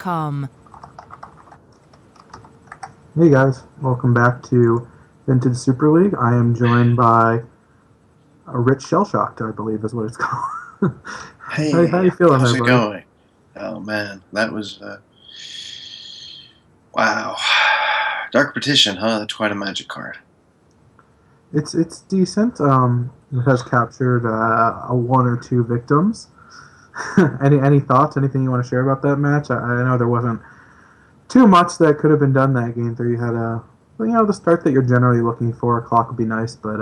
com. Hey guys, welcome back to Vintage Super League. I am joined by a Rich Shellshocked, I believe is what it's called. How you Hey, feeling how's there, it buddy? going? Oh man, that was wow. Dark Petition, huh? That's quite a magic card. It's decent. It has captured a one or two victims. Any thoughts? Anything you want to share about that match? I know there wasn't too much that could have been done that game. Three had the start that you're generally looking for. A clock would be nice, but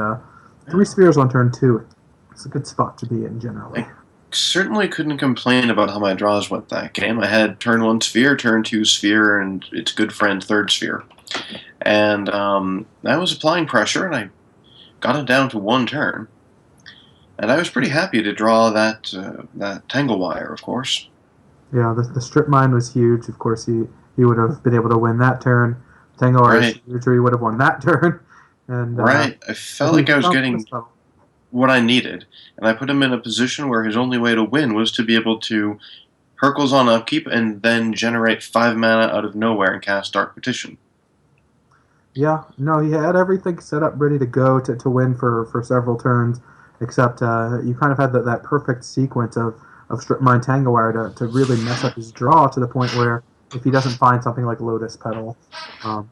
three Yeah. spheres on turn two. It's a good spot to be in generally. I certainly couldn't complain about how my draws went that game. I had turn one sphere, turn two sphere, and its good friend third sphere. And I was applying pressure, and I got it down to one turn. And I was pretty happy to draw that Tangle Wire, of course. Yeah, the strip mine was huge. Of course, he would have been able to win that turn. Tango Right, Archery would have won that turn, and right. I but felt like I he was found the getting spell. what I needed, and I put him in a position where his only way to win was to be able to Hercules on upkeep and then generate 5 mana out of nowhere and cast Dark Petition. Yeah, no, he had everything set up ready to go to win for several turns, except you kind of had that perfect sequence of strip mine Tango Wire to really mess up his draw to the point where if he doesn't find something like Lotus Petal, um,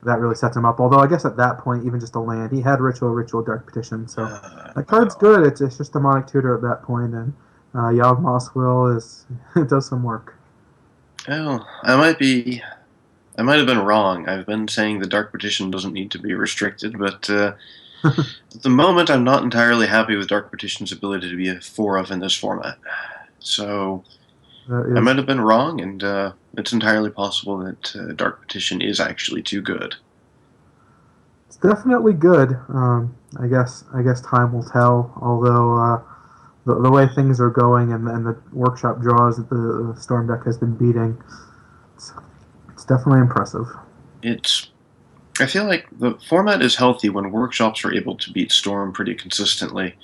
that really sets him up. Although I guess at that point, even just a land, he had Ritual, Dark Petition, so that card's Oh, good. It's just demonic tutor at that point, and Yawgmoth's Will is it does some work. well, I might have been wrong. I've been saying the Dark Petition doesn't need to be restricted, but at the moment, I'm not entirely happy with Dark Petition's ability to be a four of in this format. So That I is might have been wrong, and it's entirely possible that Dark Petition is actually too good. it's definitely good. I guess time will tell. Although the way things are going and the workshop draws that the Storm deck has been beating, it's, it's definitely impressive. It's I feel like the format is healthy when workshops are able to beat Storm pretty consistently.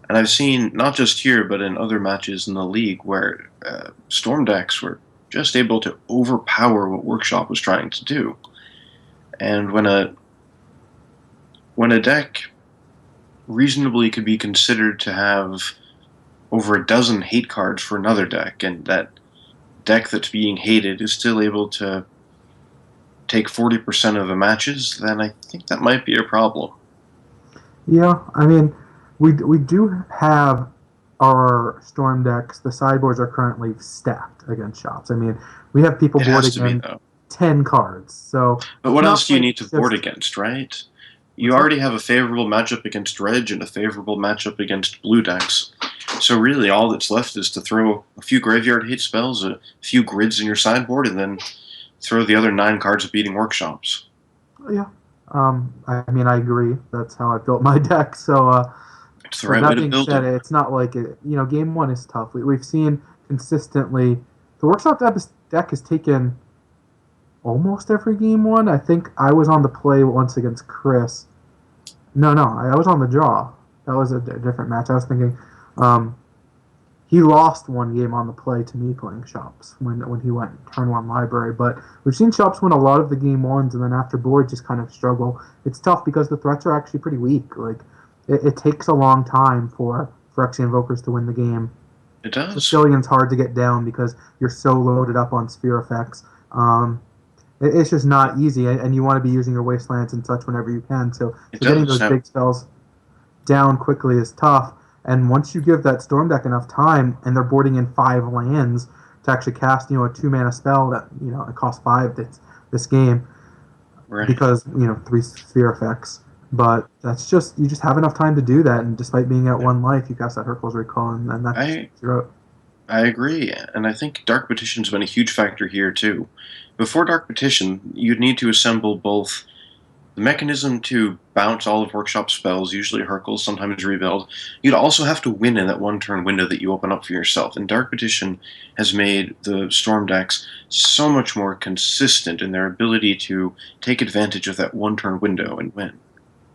And I've seen, not just here, but in other matches in the league, where Storm decks were just able to overpower what Workshop was trying to do. And when a deck reasonably could be considered to have over a dozen hate cards for another deck, and that deck that's being hated is still able to take 40% of the matches, then I think that might be a problem. Yeah, I mean, we do have our storm decks. The sideboards are currently stacked against shops. I mean, we have people It has boarding to be, in though. 10 cards, so But it's what not else do you like need it's to board just against, right? You what's that? already have a favorable matchup against Dredge and a favorable matchup against blue decks. So really, all that's left is to throw a few graveyard hate spells, a few grids in your sideboard, and then throw the other 9 cards of beating workshops. Yeah. I mean, I agree. That's how I built my deck. So, It's the but right way that to being build said, it. it's not like it. Game one is tough. We've seen consistently the workshop deck has taken almost every game one. I think I was on the play once against Chris. No, I was on the draw. That was a different match. I was thinking, um, he lost one game on the play to me playing shops when he went turn one library. But we've seen shops win a lot of the game ones, and then after board just kind of struggle. It's tough because the threats are actually pretty weak. Like it takes a long time for Phyrexian Invokers to win the game. It does. Sicilian's hard to get down because you're so loaded up on sphere effects. It's just not easy, and you want to be using your wastelands and such whenever you can. So, It so getting does. those Now, big spells down quickly is tough. And once you give that storm deck enough time, and they're boarding in 5 lands to actually cast, a 2 mana spell that it costs 5 this game right. because 3 sphere effects. But that's just you just have enough time to do that, and despite being at Yeah. 1 life, you cast that Hercules Recall, and that just I takes you out. I agree, and I think Dark Petition's been a huge factor here too. Before Dark Petition, you'd need to assemble both the mechanism to bounce all of Workshop spells, usually Hercules, sometimes Rebuild. You'd also have to win in that one-turn window that you open up for yourself, and Dark Petition has made the Storm decks so much more consistent in their ability to take advantage of that one-turn window and win.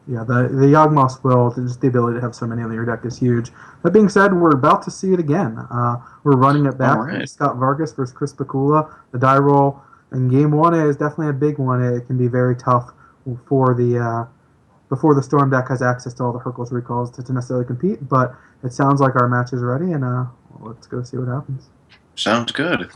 Yeah, the Yawgmoth's will, just the ability to have so many on your deck is huge. That being said, we're about to see it again. We're running it All back. right. Scott-Vargas versus Chris Pikula. The die roll in game one is definitely a big one. It can be very tough for the before the Storm deck has access to all the Hercules recalls to necessarily compete. But it sounds like our match is ready, and let's go see what happens. Sounds good.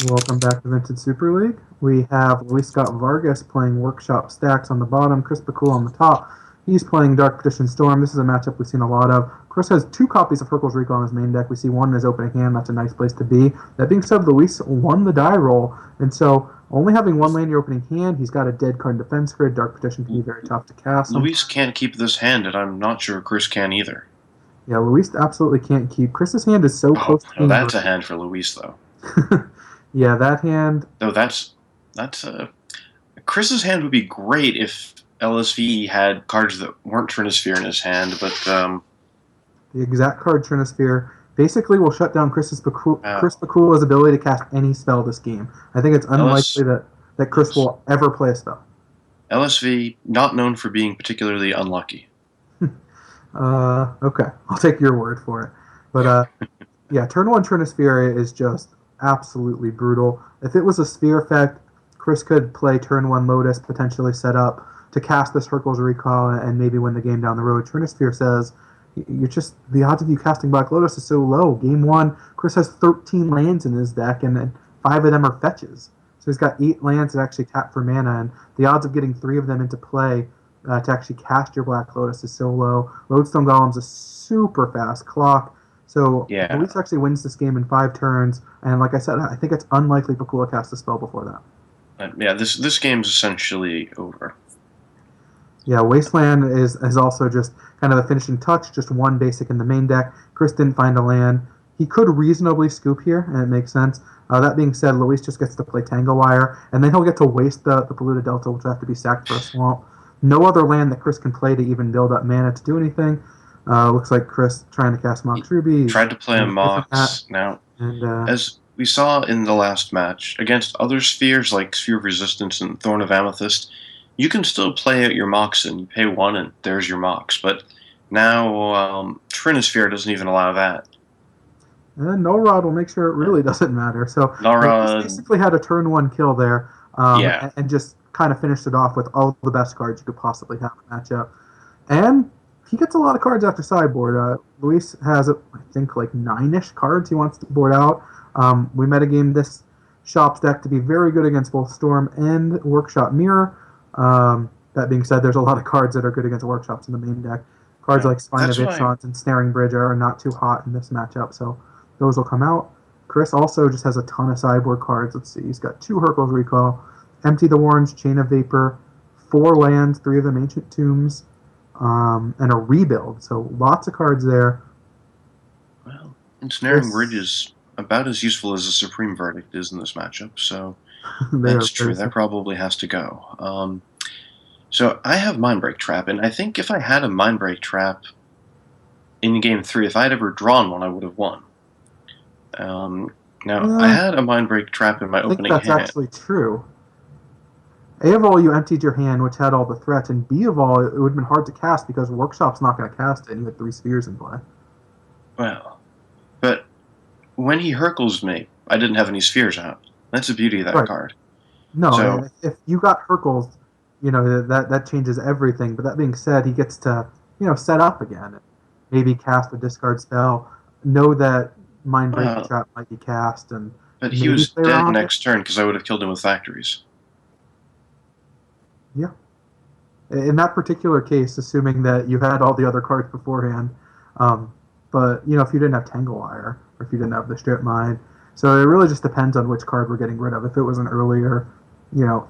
Welcome back to Vintage Super League. We have Luis Scott-Vargas playing Workshop Stacks on the bottom, Chris Pikula on the top. He's playing Dark Petition Storm. This is a matchup we've seen a lot of. Chris has 2 copies of Hercules Recall on his main deck. We see one in his opening hand. That's a nice place to be. That being said, Luis won the die roll, and so only having one land in your opening hand, he's got a dead card in defense grid. Dark Petition can be very tough to cast. Luis can't keep this hand, and I'm not sure Chris can either. Yeah, Luis absolutely can't keep. Chris's hand is so close to being that's a hand for Luis, though. Yeah, that hand. No, that's Chris's hand would be great if LSV had cards that weren't Trinisphere in his hand, but the exact card Trinisphere basically will shut down Chris Pikula's ability to cast any spell this game. I think it's unlikely that Chris will ever play a spell. LSV, not known for being particularly unlucky. Okay, I'll take your word for it. But yeah, turn 1 Trinisphere is just absolutely brutal. If it was a sphere effect, Chris could play turn 1 Lotus, potentially set up to cast this Hercules Recall and maybe win the game down the road. Trinisphere says you're just the odds of you casting Black Lotus is so low. Game 1, Chris has 13 lands in his deck, and 5 of them are fetches. So he's got 8 lands that actually tap for mana, and the odds of getting 3 of them into play to actually cast your Black Lotus is so low. Lodestone Golem's a super fast clock. So Luis actually wins this game in 5 turns, and like I said, I think it's unlikely Pikula casts a spell before that. Yeah, this game's essentially over. Yeah, Wasteland is also just kind of a finishing touch, just 1 basic in the main deck. Chris didn't find a land. He could reasonably scoop here, and it makes sense. That being said, Luis just gets to play Tangle Wire, and then he'll get to waste the Polluted Delta, which will have to be sacked for a swamp. No other land that Chris can play to even build up mana to do anything. Looks like Chris trying to cast Mox Ruby. Tried to play a Mox. Now, as we saw in the last match, against other spheres like Sphere of Resistance and Thorn of Amethyst, you can still play out your Mox and you pay 1 and there's your Mox. But now Trinisphere doesn't even allow that. And Null Rod will make sure it really doesn't matter. So Null basically had a turn 1 kill there, and just kind of finished it off with all the best cards you could possibly have in the matchup. And he gets a lot of cards after sideboard. Luis has, I think, like 9-ish cards he wants to board out. We metagame this Shop's deck to be very good against both Storm and Workshop Mirror. That being said, there's a lot of cards that are good against Workshops in the main deck. Cards like Spine of Ixons and Snaring Bridge are not too hot in this matchup, so those will come out. Chris also just has a ton of sideboard cards. Let's see, he's got 2 Hercules Recall, Empty the Warrens, Chain of Vapor, 4 lands, 3 of them Ancient Tombs, and a Rebuild. So lots of cards there. Well, Ensnaring Bridge is about as useful as a Supreme Verdict is in this matchup, so that's true. That probably has to go. So I have Mindbreak Trap, and I think if I had a Mindbreak Trap in Game 3, if I had ever drawn one, I would have won. Now, I had a Mindbreak Trap in my opening hand. That's actually true. A of all, you emptied your hand, which had all the threats, and B of all, it would have been hard to cast because Workshop's not going to cast it, and you had 3 spheres in play. Well, but when he Hercules me, I didn't have any spheres out. That's the beauty of that card. No, so, if you got Hercules, that changes everything. But that being said, he gets to, set up again. Maybe cast a discard spell. Know that Mindbreak Trap might be cast. But he was dead next turn because I would have killed him with Factories. Yeah. In that particular case, assuming that you had all the other cards beforehand. But, if you didn't have Tangle Wire, or if you didn't have the Strip Mine. So it really just depends on which card we're getting rid of. If it was an earlier,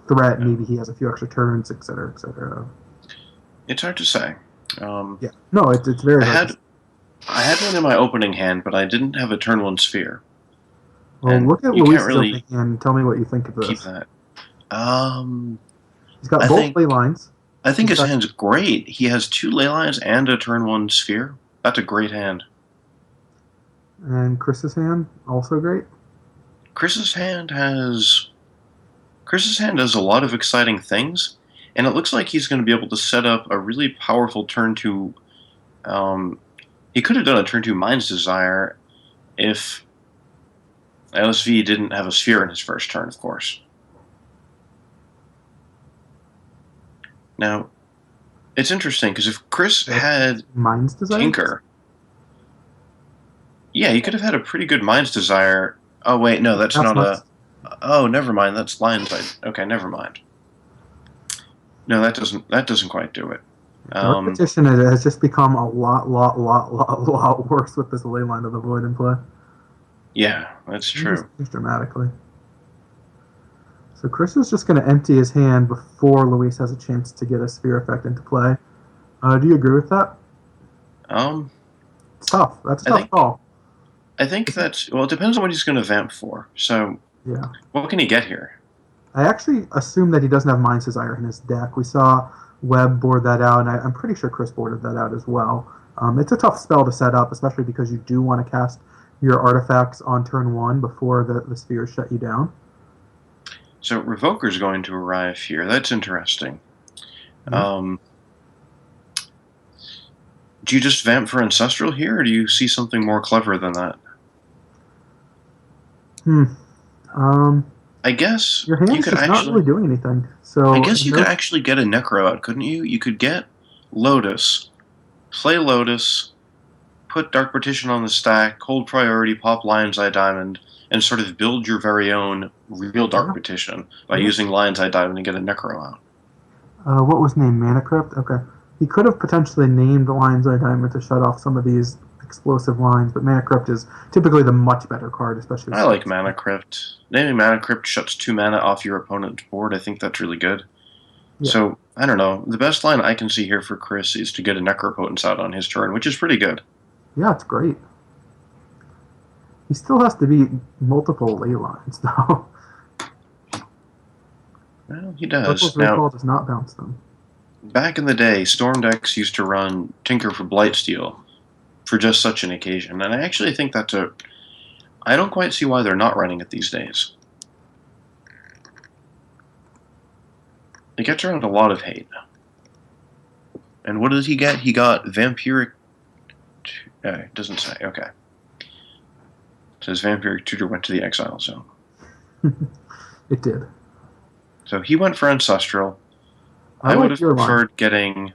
threat, maybe he has a few extra turns, etc., etc. It's hard to say. Yeah. No, it's very hard. I had one in my opening hand, but I didn't have a turn 1 sphere. Well, look at Luis' opening hand and tell me what you think of this. Keep that. He's got both play lines. I think He's his got, hand's great. He has 2 ley lines and a turn 1 sphere. That's a great hand. and Chris's hand also great. Chris's hand has Chris's hand does a lot of exciting things, and it looks like he's going to be able to set up a really powerful turn 2. He could have done a turn 2 Mind's Desire if LSV didn't have a sphere in his first turn, of course. Now, it's interesting because if Chris had Mind's Desire. Tinker, yeah, he could have had a pretty good Mind's Desire. Oh wait, no, that's not a. Oh, never mind. That's Lion's Eye. Okay, never mind. No, that doesn't quite do it. Dark Petition has just become a lot worse with this ley line of the void in play. Yeah, that's true. Just dramatically. So Chris is just going to empty his hand before Luis has a chance to get a sphere effect into play. Do you agree with that? It's tough. That's a tough call. I think that's, well, it depends on what he's going to vamp for. So, yeah, what can he get here? I actually assume that he doesn't have Mind's Desire in his deck. We saw Webb board that out, and I'm pretty sure Chris boarded that out as well. It's a tough spell to set up, especially because you do want to cast your artifacts on turn 1 before the spheres shut you down. So Revoker's going to arrive here. That's interesting. Mm-hmm. Do you just vamp for Ancestral here, or do you see something more clever than that? I guess your hand's just not really doing anything. So I guess you could actually get a Necro out, couldn't you? You could get Lotus, play Lotus, put Dark Partition on the stack, hold priority, pop Lion's Eye Diamond, and sort of build your very own real Dark Petition by using Lion's Eye Diamond to get a Necro out. What was named Mana Crypt? Okay. He could have potentially named the Lion's Eye Diamond to shut off some of these explosive lines, but Mana Crypt is typically the much better card, especially. I like Mana Crypt. Naming Mana Crypt shuts 2 mana off your opponent's board. I think that's really good. Yeah. So, I don't know. The best line I can see here for Chris is to get a Necropotence out on his turn, which is pretty good. Yeah, it's great. He still has to beat multiple ley lines, though. Well, he does. Purple's Recall does not bounce them. Back in the day, Storm decks used to run Tinker for Blightsteel for just such an occasion, and I actually think that's a... I don't quite see why they're not running it these days. It gets around a lot of hate. And what did he get? He got Vampiric... it doesn't say. Okay. It says Vampiric Tutor went to the Exile Zone. It did. So he went for Ancestral. I would have preferred getting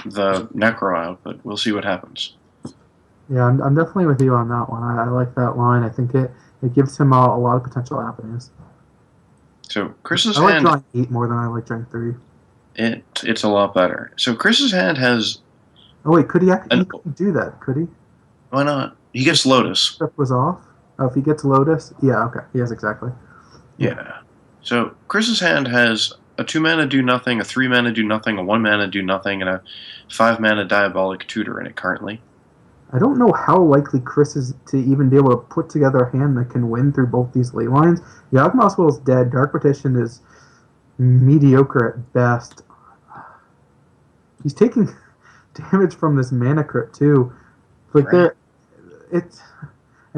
the Necro out, but we'll see what happens. Yeah, I'm definitely with you on that one. I like that line. I think it gives him a lot of potential avenues. So Chris's hand... I hand... like drawing 8 more than I like drawing 3. It's a lot better. So Chris's hand has... Oh wait, could he actually do that? Could he? Why not? He gets Lotus. Step was off? Oh, if he gets Lotus? Yeah, okay. Yes, exactly. Yeah. So Chris's hand has a 2 mana do nothing, a 3 mana do nothing, a 1 mana do nothing, and a 5 mana Diabolic Tutor in it currently. I don't know how likely Chris is to even be able to put together a hand that can win through both these ley lines. Yawgmoth's Will is dead. Dark Petition is mediocre at best. He's taking damage from this Mana Crypt too. Like I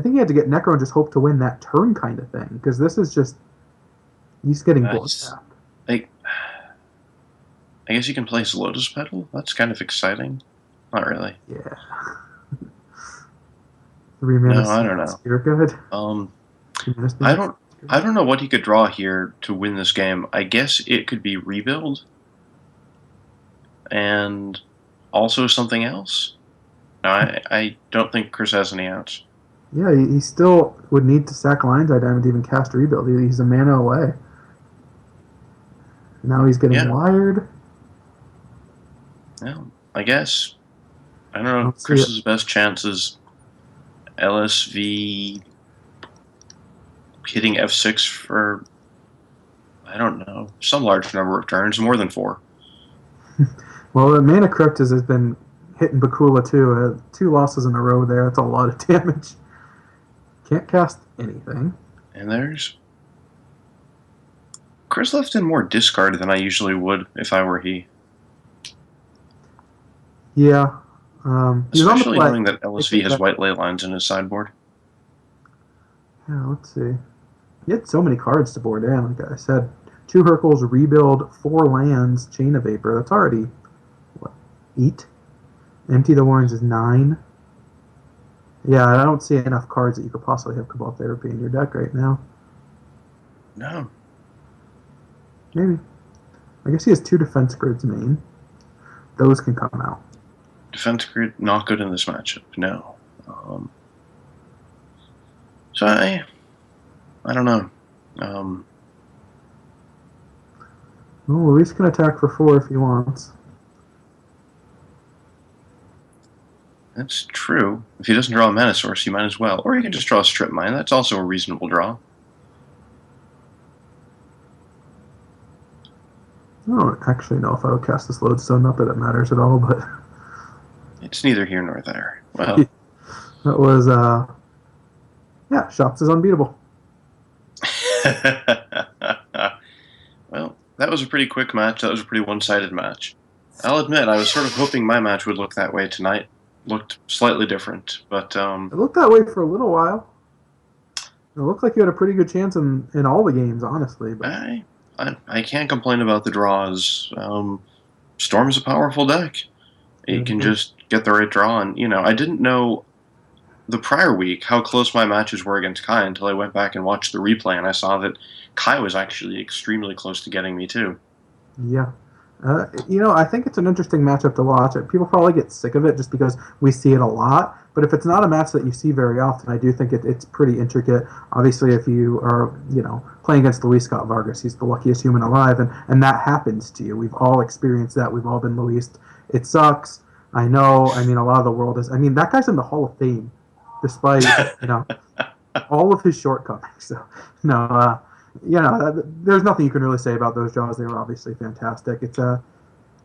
think he had to get Necro and just hope to win that turn kind of thing, because this is just he's getting bloodbath. I guess you can place Lotus Petal. That's kind of exciting. Not really. Yeah. 3 mana. No, I don't know. You're good. I don't know what he could draw here to win this game. I guess it could be Rebuild, and also something else. No, I don't think Chris has any outs. Yeah, he still would need to sack Lion's Eye Diamond to even cast Rebuild. He's a mana away. Now he's getting wired. Well, I guess. I don't know. Chris's best chance is LSV hitting F6 for, I don't know, some large number of turns, more than 4. Well, the Mana Crypt has been hitting Pikula too. 2 losses in a row there. That's a lot of damage. Can't cast anything. And there's... Chris left in more discard than I usually would if I were he. Yeah. He was on the Especially play. knowing that LSV has white ley lines in his sideboard. Yeah, let's see. He had so many cards to board in. Like I said, 2 Hercules, rebuild, 4 lands, Chain of Vapor. That's already, what, 8? Empty the Warrens is 9. Yeah, I don't see enough cards that you could possibly have Cabal Therapy in your deck right now. No. Maybe. I guess he has 2 Defense Grids main. Those can come out. Defense grid, not good in this matchup, no. So I don't know. Well, Luis can attack for 4 if he wants. That's true. If he doesn't draw a mana source, he might as well. Or he can just draw a strip mine. That's also a reasonable draw. I don't actually know if I would cast this Lodestone. Not that it matters at all, but It's neither here nor there. Well, that was, yeah, Shops is unbeatable. well, that was a pretty quick match. That was a pretty one-sided match. I'll admit, I was sort of hoping my match would look that way tonight. Looked slightly different, but It looked that way for a little while. It looked like you had a pretty good chance in all the games, honestly. But I can't complain about the draws. Storm's a powerful deck. You can just get the right draw, and I didn't know the prior week how close my matches were against Kai until I went back and watched the replay, and I saw that Kai was actually extremely close to getting me too. yeah. I think it's an interesting matchup to watch. People probably get sick of it just because we see it a lot. But if it's not a match that you see very often, I do think it's pretty intricate. Obviously, if you are, playing against Luis Scott-Vargas, he's the luckiest human alive, and that happens to you. We've all experienced that. We've all been Luis. It sucks. I know. I mean, a lot of the world is. I mean, that guy's in the Hall of Fame, despite all of his shortcomings. So, no. There's nothing you can really say about those draws. They were obviously fantastic. It's a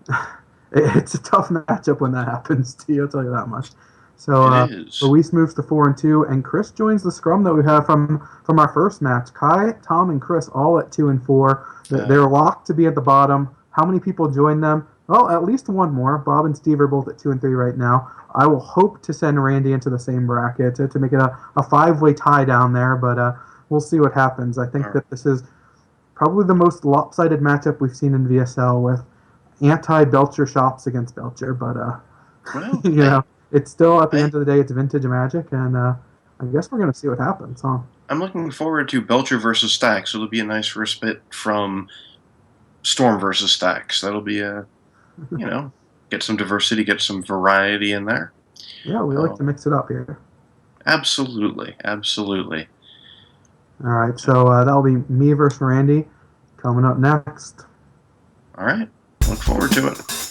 tough matchup when that happens to you. I'll tell you that much. So Luis moves to 4-2, and Chris joins the scrum that we have from our first match. Kai, Tom, and Chris all at 2 and 4. They're locked to be at the bottom. How many people join them? Well, at least one more. Bob and Steve are both at 2 and 3 right now. I will hope to send Randy into the same bracket to make it a 5-way tie down there, but we'll see what happens. I think that this is probably the most lopsided matchup we've seen in VSL, with anti-Belcher Shops against Belcher. But, it's still, at the end of the day, it's vintage Magic, and I guess we're going to see what happens, huh? I'm looking forward to Belcher versus Stacks. It'll be a nice respite from Storm versus Stacks. That'll be get some diversity, get some variety in there. Yeah, we like to mix it up here. Absolutely. All right, so that'll be me versus Randy coming up next. All right, look forward to it.